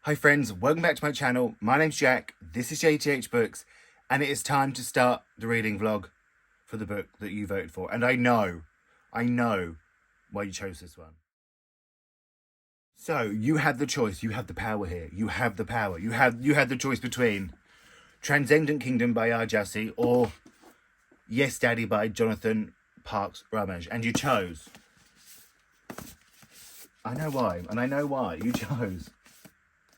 Hi friends, welcome back to my channel. My name's Jack, this is Jthbooks, and it is time to start the reading vlog for the book that you voted for. And I know why you chose this one. So, you had the choice, you have the power here, you have the power. You had the choice between Transcendent Kingdom by R. Jassy or Yes Daddy by Jonathan Parks Ramage, and you chose. I know why, you chose.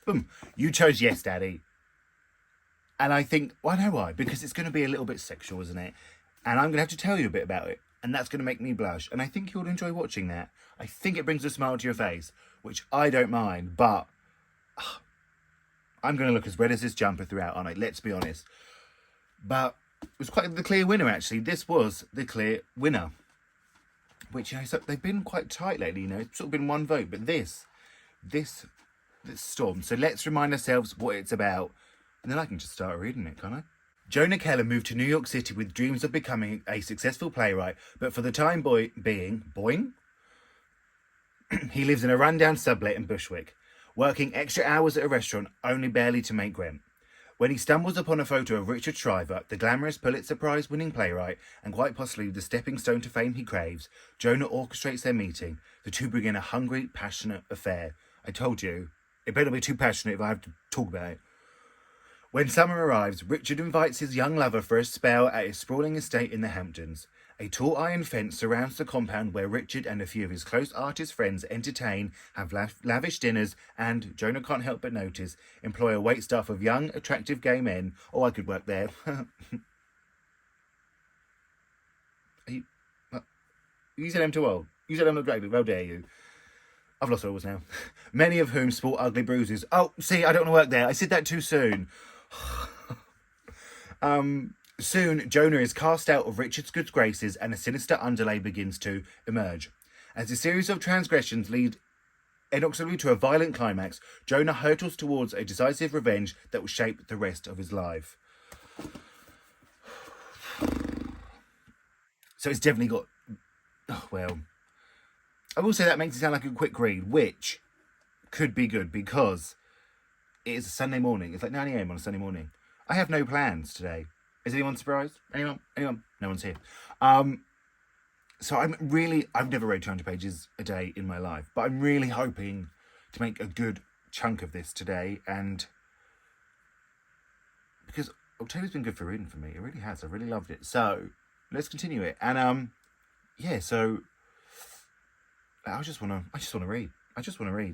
Boom. You chose Yes Daddy. And I think, well, I know why. Because it's going to be a little bit sexual, isn't it? And I'm going to have to tell you a bit about it. And that's going to make me blush. And I think you'll enjoy watching that. I think it brings a smile to your face, which I don't mind. But I'm going to look as red as this jumper throughout, aren't I? Let's be honest. But it was quite the clear winner, actually. This was the clear winner. Which, you know, so they've been quite tight lately, you know. It's sort of been one vote. But this storm. So let's remind ourselves what it's about. And then I can just start reading it, can't I? Jonah Keller moved to New York City with dreams of becoming a successful playwright, but for the time being, he lives in a rundown sublet in Bushwick, working extra hours at a restaurant only barely to make rent. When he stumbles upon a photo of Richard Shriver, the glamorous Pulitzer Prize-winning playwright, and quite possibly the stepping stone to fame he craves, Jonah orchestrates their meeting. The two begin a hungry, passionate affair. I told you, it better be too passionate if I have to talk about it. When summer arrives, Richard invites his young lover for a spell at his sprawling estate in the Hamptons. A tall iron fence surrounds the compound where Richard and a few of his close artist friends entertain, have lavish dinners, and, Jonah can't help but notice, employ a waitstaff of young, attractive gay men. Oh, I could work there. You said I'm too old. You said I'm not attractive. How dare you? I've lost all was now. Many of whom sport ugly bruises. Oh, see, I don't want to work there. I said that too soon. Soon, Jonah is cast out of Richard's good graces and a sinister underlay begins to emerge. As a series of transgressions lead inexorably to a violent climax, Jonah hurtles towards a decisive revenge that will shape the rest of his life. So it's definitely got... Oh, well... I will say that makes it sound like a quick read, which could be good because it is a Sunday morning. It's like 9 AM on a Sunday morning. I have no plans today. Is anyone surprised? Anyone? No one's here. So I've never read 200 pages a day in my life, but I'm really hoping to make a good chunk of this today. And because October's been good for reading for me. It really has. I really loved it. So let's continue it. And yeah, so... I just want to read.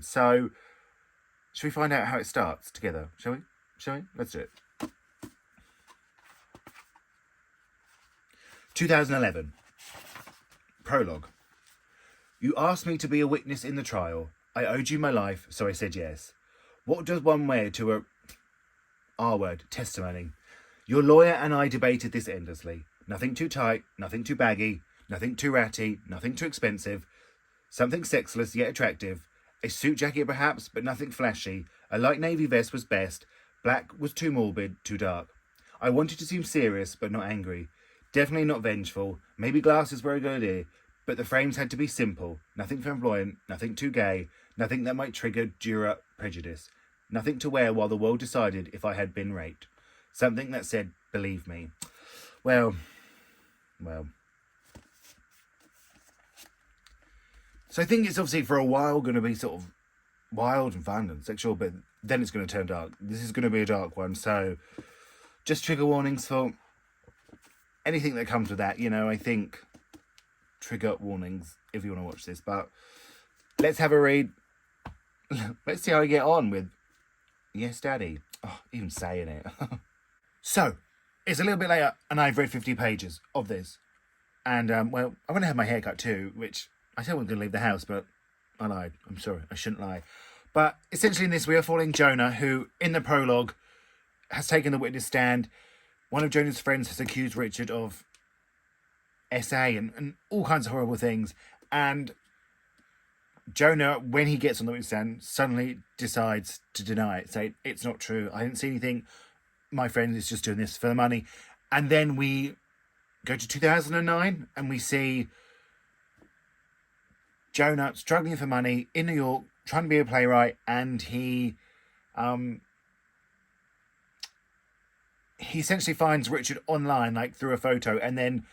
So, should we find out how it starts together? Shall we? Let's do it. 2011. Prologue. You asked me to be a witness in the trial. I owed you my life, so I said yes. What does one wear to a... R-word, testimony. Your lawyer and I debated this endlessly. Nothing too tight, nothing too baggy, nothing too ratty, nothing too expensive. Something sexless yet attractive. A suit jacket perhaps, but nothing flashy. A light navy vest was best. Black was too morbid, too dark. I wanted to seem serious, but not angry. Definitely not vengeful. Maybe glasses were a good idea, but the frames had to be simple. Nothing flamboyant, nothing too gay, nothing that might trigger Juror prejudice. Nothing to wear while the world decided if I had been raped. Something that said, believe me. Well... So I think it's obviously for a while going to be sort of wild and fun and sexual, but then it's going to turn dark. This is going to be a dark one, so just trigger warnings for anything that comes with that. You know, I think trigger warnings if you want to watch this, but let's have a read. Let's see how I get on with Yes Daddy. Oh, even saying it. So, it's a little bit later and I've read 50 pages of this. And, well, I want to have my hair cut too, which... I said I wasn't going to leave the house, but I lied. I'm sorry. I shouldn't lie. But essentially in this, we are following Jonah, who, in the prologue, has taken the witness stand. One of Jonah's friends has accused Richard of SA and all kinds of horrible things. And Jonah, when he gets on the witness stand, suddenly decides to deny it. Say, it's not true. I didn't see anything. My friend is just doing this for the money. And then we go to 2009 and we see... Jonah struggling for money in New York, trying to be a playwright, and he he essentially finds Richard online, like through a photo, and then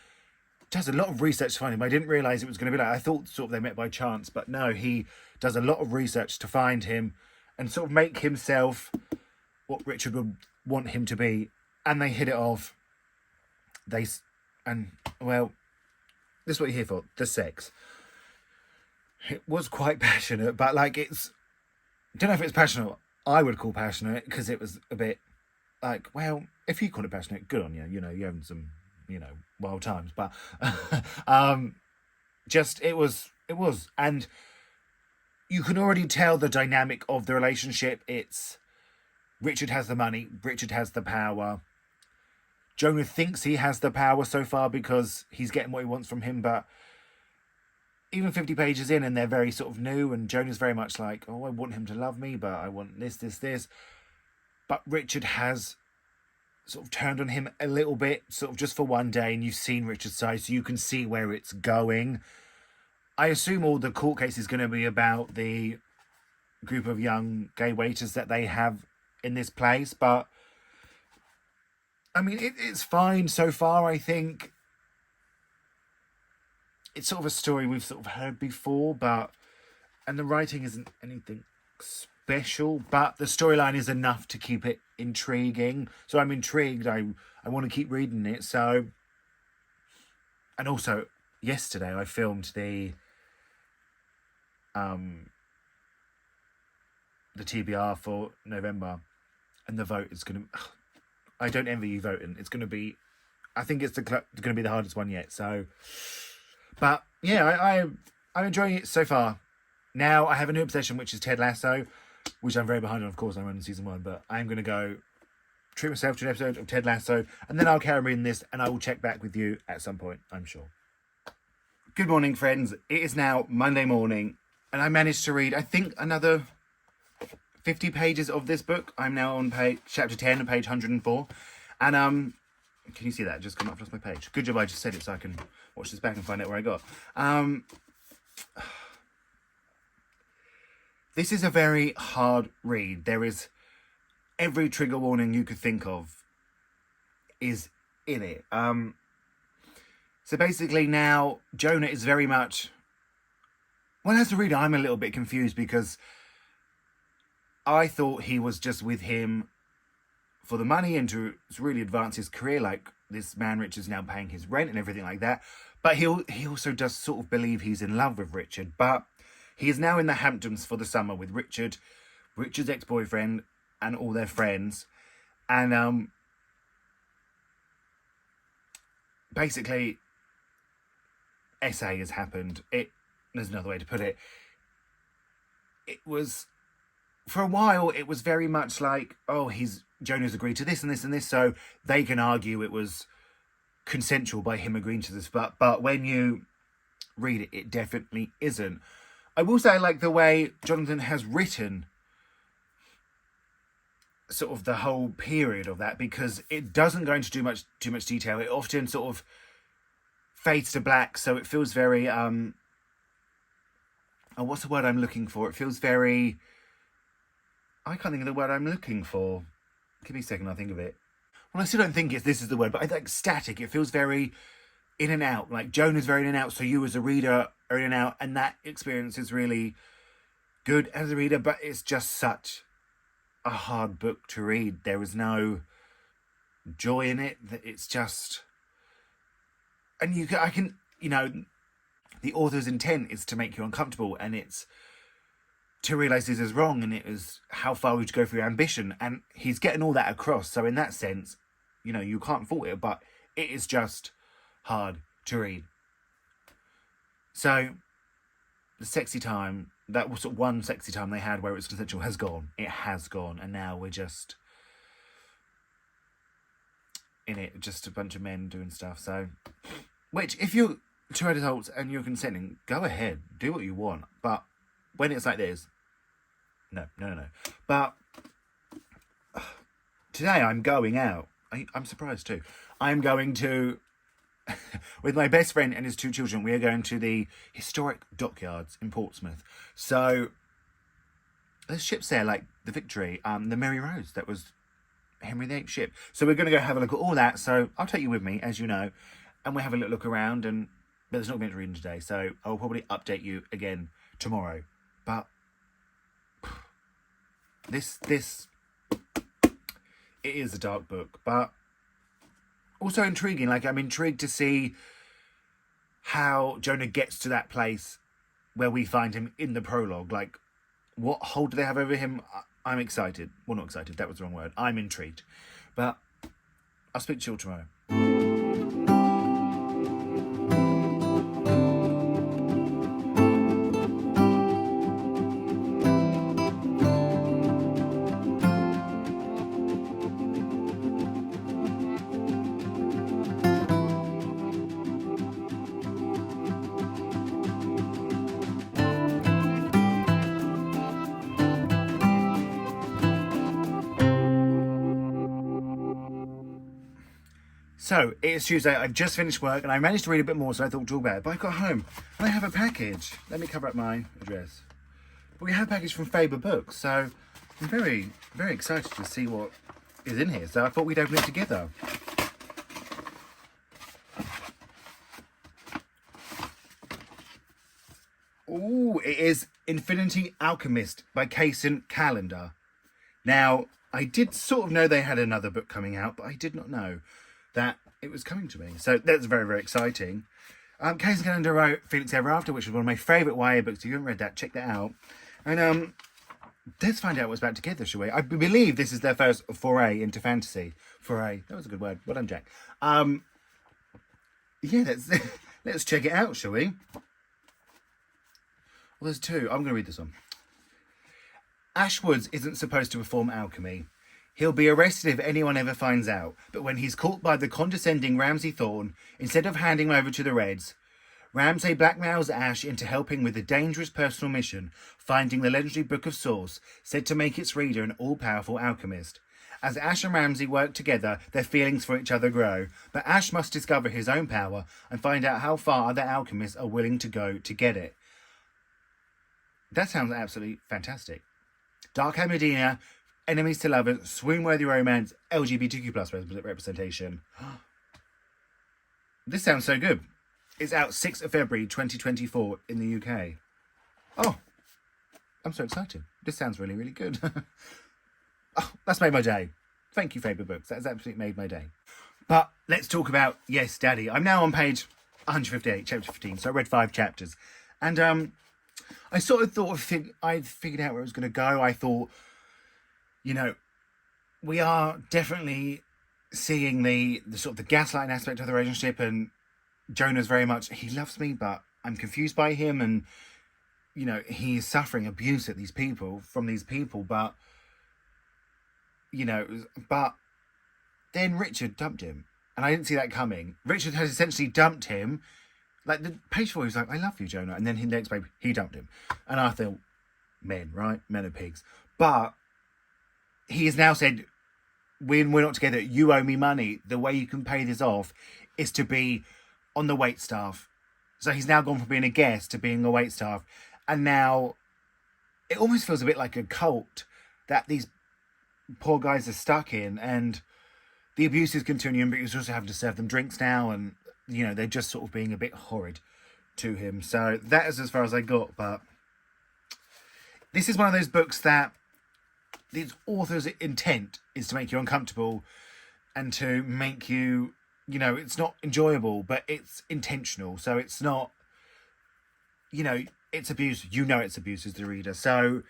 does a lot of research to find him. I didn't realise it was going to be like, I thought sort of they met by chance, but no, he does a lot of research to find him and sort of make himself what Richard would want him to be. And they hit it off. Well, this is what you're here for, the sex. It was quite passionate, but like I don't know if it's passionate. I would call passionate, because it was a bit like, well, if you call it passionate, good on you. You know, you're having some, wild times, but it was, and you can already tell the dynamic of the relationship. It's Richard has the money, Richard has the power. Jonah thinks he has the power so far because he's getting what he wants from him, but even 50 pages in and they're very sort of new, and Jonah's very much like, oh, I want him to love me, but I want this. But Richard has sort of turned on him a little bit, sort of just for one day, and you've seen Richard's side, so you can see where it's going. I assume all the court case is going to be about the group of young gay waiters that they have in this place, but I mean, it's fine so far. I think it's sort of a story we've sort of heard before, and the writing isn't anything special, but the storyline is enough to keep it intriguing. So I'm intrigued. I want to keep reading it. So, and also yesterday I filmed the TBR for November, and the vote is going to. I don't envy you voting. It's going to be. I think it's going to be the hardest one yet. So, but yeah, I'm enjoying it so far. Now I have a new obsession, which is Ted Lasso, which I'm very behind on. Of course, I'm on season 1, but I'm going to go treat myself to an episode of Ted Lasso, and then I'll carry on reading this, and I will check back with you at some point, I'm sure. Good morning, friends. It is now Monday morning, and I managed to read, I think, another 50 pages of this book. I'm now on chapter 10, page 104, and can you see that? Just come up across my page. Good job, I just said it so I can watch this back and find out where I got. This is a very hard read. There is every trigger warning you could think of is in it. So basically now Jonah is very much... Well, as a reader, I'm a little bit confused because I thought he was just with him for the money and to really advance his career. Like, this man Richard's now paying his rent and everything like that. But he also does sort of believe he's in love with Richard. But he is now in the Hamptons for the summer with Richard's ex-boyfriend and all their friends. And basically, SA has happened. There's another way to put it. It was, for a while, it was very much like, oh, Jonah's agreed to this and this and this, so they can argue it was consensual by him agreeing to this. But when you read it, it definitely isn't. I will say I like the way Jonathan has written sort of the whole period of that, because it doesn't go into too much detail. It often sort of fades to black, so it feels very what's the word I'm looking for? It feels very... I can't think of the word I'm looking for. Give me a second, I'll think of it. Well, I still don't think this is the word, but I think static. It feels very in and out. Like, Jonah's very in and out, so you as a reader are in and out, and that experience is really good as a reader, but it's just such a hard book to read. There is no joy in it. It's just... And the author's intent is to make you uncomfortable, and it's to realise this is wrong, and it is how far would you go for your ambition, and he's getting all that across. So in that sense, you can't fault it, but it is just hard to read. So the sexy time, that was one sexy time they had where it was consensual, has gone. It has gone, and now we're just in it, just a bunch of men doing stuff. So, which, if you're 2 adults and you're consenting, go ahead, do what you want. But when it's like this, no. But today I'm going out. I'm surprised too. I'm going to, with my best friend and his 2 children, we are going to the historic dockyards in Portsmouth. So there's ships there like the Victory, the Mary Rose, that was Henry VIII's ship. So we're going to go have a look at all that. So I'll take you with me, as you know, and we'll have a little look around. But there's not going to reading today, so I'll probably update you again tomorrow. But this it is a dark book, but also intriguing. Like, I'm intrigued to see how Jonah gets to that place where we find him in the prologue. Like, what hold do they have over him? I'm excited. Well, not excited, that was the wrong word. I'm intrigued. But I'll speak to you all tomorrow. So, it's Tuesday, I've just finished work and I managed to read a bit more, so I thought talk about it. But I got home and I have a package. Let me cover up my address. But we have a package from Jthbooks, so I'm very, very excited to see what is in here. So I thought we'd open it together. Ooh, it is Infinity Alchemist by Kaysen Calendar. Now, I did sort of know they had another book coming out, but I did not know that it was coming to me. So that's very, very exciting. Kaysen Calendar wrote Felix Ever After, which was one of my favourite YA books. If you haven't read that, check that out. And let's find out what's about together, shall we? I believe this is their first foray into fantasy. Foray, that was a good word. Well done, Jack. Yeah, let's check it out, shall we? Well, there's two. I'm going to read this one. Ash Woods isn't supposed to perform alchemy. He'll be arrested if anyone ever finds out, but when he's caught by the condescending Ramsay Thorne, instead of handing him over to the Reds, Ramsay blackmails Ash into helping with a dangerous personal mission, finding the legendary Book of Source, said to make its reader an all-powerful alchemist. As Ash and Ramsay work together, their feelings for each other grow, but Ash must discover his own power and find out how far other alchemists are willing to go to get it. That sounds absolutely fantastic. Dark Hair Medina, enemies to lovers, swoon-worthy romance, LGBTQ plus representation. This sounds so good. It's out 6th of February 2024 in the UK. Oh, I'm so excited. This sounds really, really good. Oh, that's made my day. Thank you, Jthbooks. That's absolutely made my day. But let's talk about Yes, Daddy. I'm now on page 158, chapter 15, so I read 5 chapters. And I sort of thought I'd figured out where it was going to go. I thought, you know, we are definitely seeing the sort of the gaslighting aspect of the relationship, and Jonah's very much, he loves me, but I'm confused by him, and, you know, he is suffering abuse from these people, but, you know, but then Richard dumped him, and I didn't see that coming. Richard has essentially dumped him. Like, the page 4, he was like, I love you, Jonah, and then the next page, he dumped him. And I thought, men, right? Men are pigs. But he has now said, when we're not together, you owe me money. The way you can pay this off is to be on the wait staff. So he's now gone from being a guest to being a wait staff. And now it almost feels a bit like a cult that these poor guys are stuck in. And the abuse is continuing, but he's also having to serve them drinks now. And, you know, they're just sort of being a bit horrid to him. So that is as far as I got. But this is one of those books that the author's intent is to make you uncomfortable and to make you, you know, it's not enjoyable, but it's intentional. So it's not, you know, it's abuse. You know it's abuse as the reader. So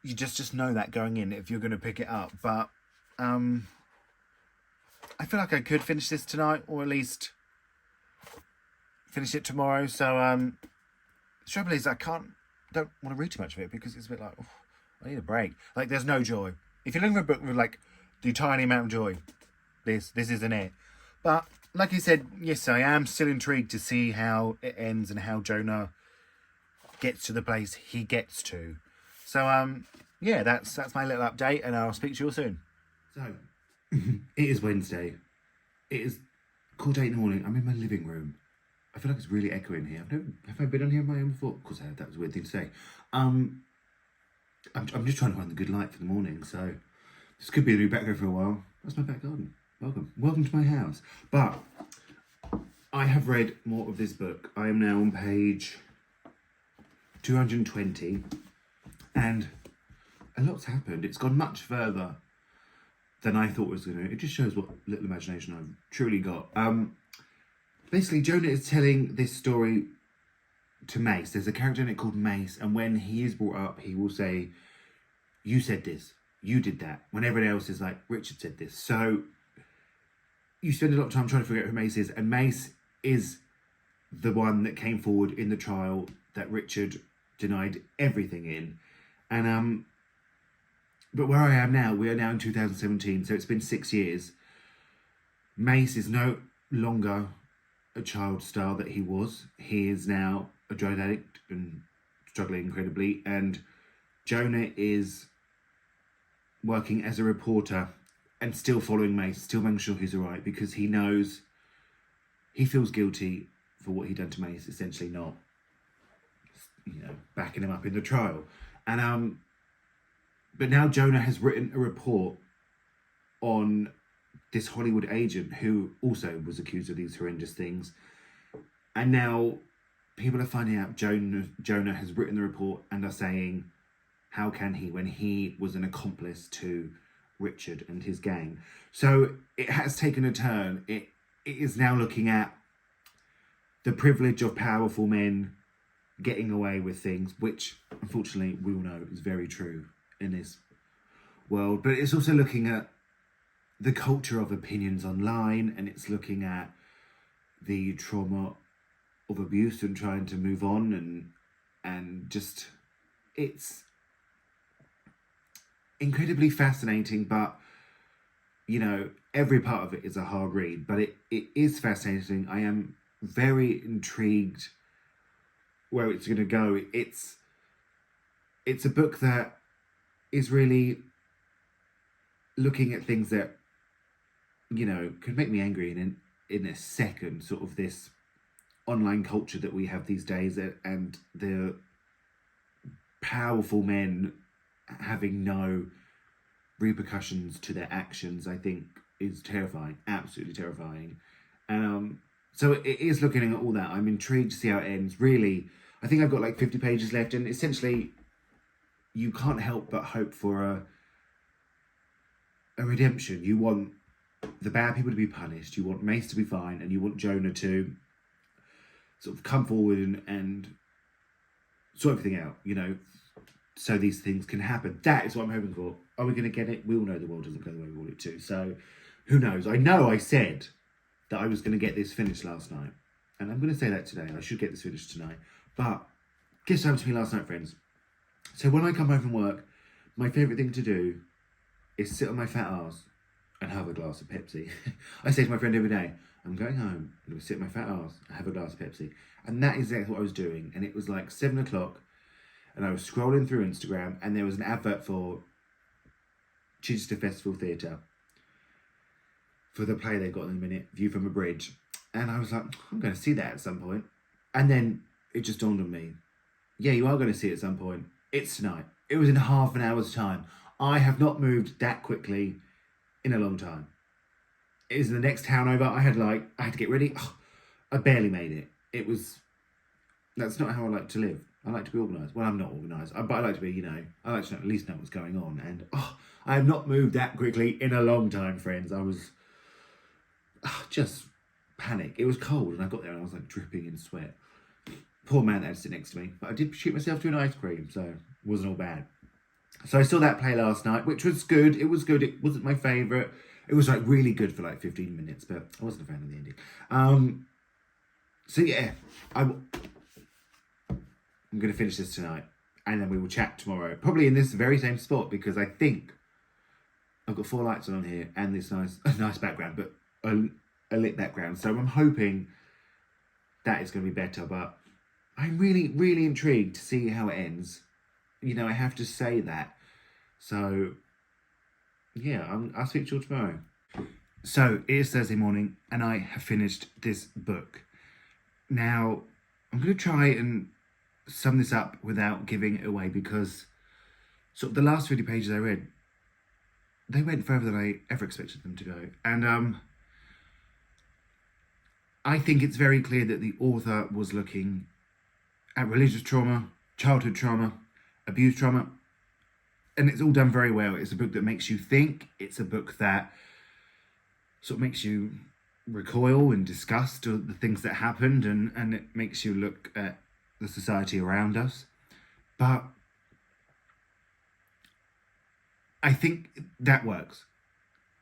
you just know that going in if you're going to pick it up. But I feel like I could finish this tonight, or at least finish it tomorrow. So the trouble is I don't want to read too much of it because it's a bit like, oh, I need a break. Like, there's no joy. If you're looking for a book with, like, the tiny amount of joy, this isn't it. But, like I said, yes, I am still intrigued to see how it ends and how Jonah gets to the place he gets to. So, yeah, that's my little update, and I'll speak to you all soon. So, it is Wednesday. It is 8:15 in the morning. I'm in my living room. I feel like it's really echoing here. Have I been on here on my own before? Of course I have. That was a weird thing to say. I'm just trying to find the good light for the morning, so this could be the new background for a while. That's my back garden. Welcome to my house. But I have read more of this book. I am now on page 220, and a lot's happened. It's gone much further than I thought it was going to. It just shows what little imagination I've truly got. Basically, Jonah is telling this story to Mace. There's a character in it called Mace, and when he is brought up, he will say, "You said this, you did that," when everyone else is like, "Richard said this." So you spend a lot of time trying to figure out who Mace is, and Mace is the one that came forward in the trial that Richard denied everything in. And but where I am now, we are now in 2017, so it's been 6 years. Mace is no longer a child star that he was. He is now a drug addict and struggling incredibly, and Jonah is working as a reporter and still following Mace, still making sure he's all right, because he knows, he feels guilty for what he done to Mace, essentially not, backing him up in the trial. And but now Jonah has written a report on this Hollywood agent who also was accused of these horrendous things. And now people are finding out Jonah has written the report and are saying, how can he, when he was an accomplice to Richard and his gang? So it has taken a turn. It is now looking at the privilege of powerful men getting away with things, which unfortunately we all know is very true in this world. But it's also looking at the culture of opinions online, and it's looking at the trauma of abuse and trying to move on, and just, it's incredibly fascinating. But every part of it is a hard read, but it is fascinating. I am very intrigued where it's going to go. It's a book that is really looking at things that could make me angry in a second, sort of this online culture that we have these days, and the powerful men having no repercussions to their actions, I think is terrifying, absolutely terrifying. So it is looking at all that. I'm intrigued to see how it ends. Really, I think I've got like 50 pages left, and essentially you can't help but hope for a redemption. You want the bad people to be punished, you want Mace to be fine, and you want Jonah to sort of come forward and sort everything out, so these things can happen. That is what I'm hoping for. Are we going to get it? We all know the world doesn't go the way we want it to, so who knows? I know I said that I was going to get this finished last night, and I'm going to say that today. I should get this finished tonight, but guess what happened to me last night, friends? So when I come home from work, my favourite thing to do is sit on my fat arse and have a glass of Pepsi. I say to my friend every day, I'm going home, I'm going to sit on my fat arse and have a glass of Pepsi. And that is exactly what I was doing. And it was like 7 o'clock, and I was scrolling through Instagram, and there was an advert for Chichester Festival Theatre for the play they've got in a minute, View from a Bridge. And I was like, I'm going to see that at some point. And then it just dawned on me, yeah, you are going to see it at some point. It's tonight. It was in half an hour's time. I have not moved that quickly in a long time. It is the next town over. I had to get ready. Oh, I barely made it. That's not how I like to live. I like to be organised. Well, I'm not organised, but I like to be, I like to at least know what's going on. And I have not moved that quickly in a long time, friends. I was just panic. It was cold, and I got there and I was like dripping in sweat. Poor man that had to sit next to me. But I did treat myself to an ice cream, so it wasn't all bad. So I saw that play last night, which was good. It was good. It wasn't my favourite. It was like really good for like 15 minutes, but I wasn't a fan of the ending. So yeah, I'm going to finish this tonight, and then we will chat tomorrow, probably in this very same spot, because I think I've got 4 lights on here and this nice background, but a lit background. So I'm hoping that is going to be better, but I'm really, really intrigued to see how it ends. I have to say that. So yeah, I'll speak to you all tomorrow. So it is Thursday morning, and I have finished this book. Now, I'm going to try and sum this up without giving it away, because sort of the last 50 pages I read, they went further than I ever expected them to go. And I think it's very clear that the author was looking at religious trauma, childhood trauma, abuse trauma, and it's all done very well. It's a book that makes you think. It's a book that sort of makes you recoil and disgust at the things that happened, and it makes you look at the society around us. But I think that works.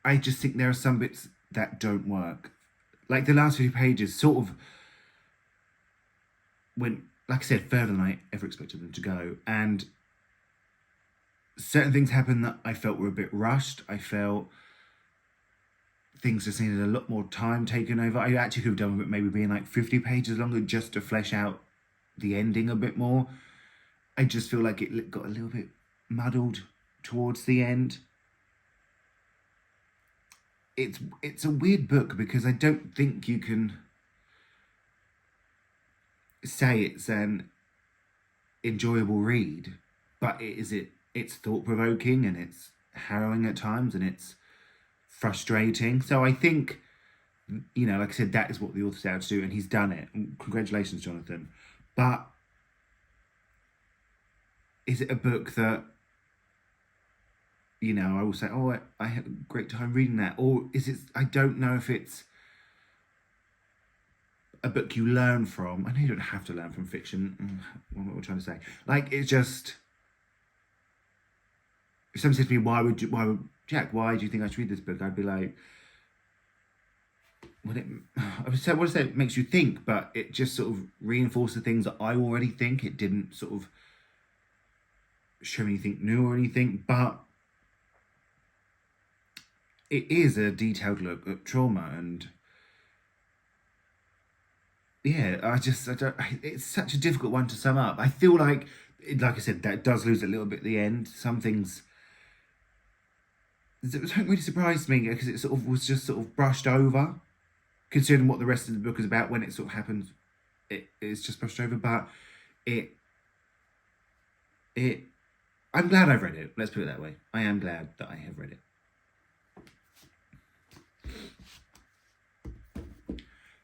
I just think there are some bits that don't work. Like the last few pages sort of went, like I said, further than I ever expected them to go. And certain things happened that I felt were a bit rushed. I felt things just needed a lot more time taken over. I actually could have done with it maybe being like 50 pages longer just to flesh out the ending a bit more. I just feel like it got a little bit muddled towards the end. It's a weird book because I don't think you can say it's an enjoyable read, but it's thought-provoking and it's harrowing at times and it's frustrating. So I think, you know, like I said, that is what the author set out to do, and he's done it. And congratulations, Jonathan. But is it a book that, you know, I will say, oh, I had a great time reading that? Or is it, I don't know if it's a book you learn from. I know you don't have to learn from fiction. What am I trying to say? like, it's just, if someone says to me, Jack, why do you think I should read this book? I'd be like, I would say it makes you think, but it just sort of reinforced the things that I already think. It didn't sort of show anything new or anything, but it is a detailed look at trauma. And yeah, it's such a difficult one to sum up. I feel like I said, that does lose a little bit at the end. Some things, it don't really surprise me because it sort of was just sort of brushed over, considering what the rest of the book is about. When it sort of happens, it's just brushed over. But I'm glad I've read it. Let's put it that way. I am glad that I have read it.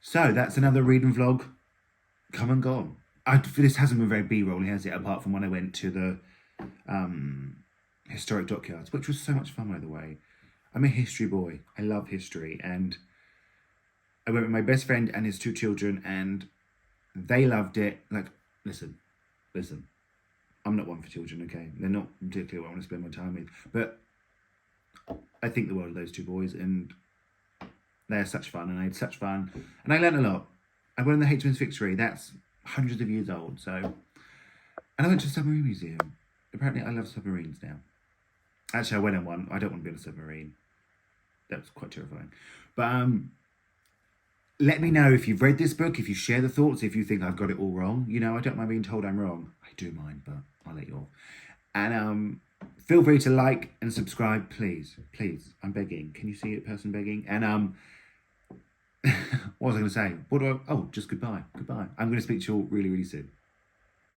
So that's another reading vlog come and gone. This hasn't been very B-rolly, has it? Apart from when I went to the historic dockyards, which was so much fun, by the way. I'm a history boy. I love history. And I went with my best friend and his 2 children, and they loved it. Like, listen. I'm not one for children, okay? They're not particularly what I want to spend my time with. But I think the world of those 2 boys, and they're such fun, and I had such fun. And I learned a lot. I went on the H.M.S. Victory. That's hundreds of years old. So, and I went to a submarine museum. Apparently I love submarines now. Actually, I went on one. I don't want to be on a submarine. That was quite terrifying. But let me know if you've read this book, if you share the thoughts, if you think I've got it all wrong. You know, I don't mind being told I'm wrong. I do mind, but I'll let you off. And feel free to like and subscribe, please. Please, I'm begging. Can you see it, person begging? And what was I going to say? Oh, just goodbye. Goodbye. I'm going to speak to you all really, really soon.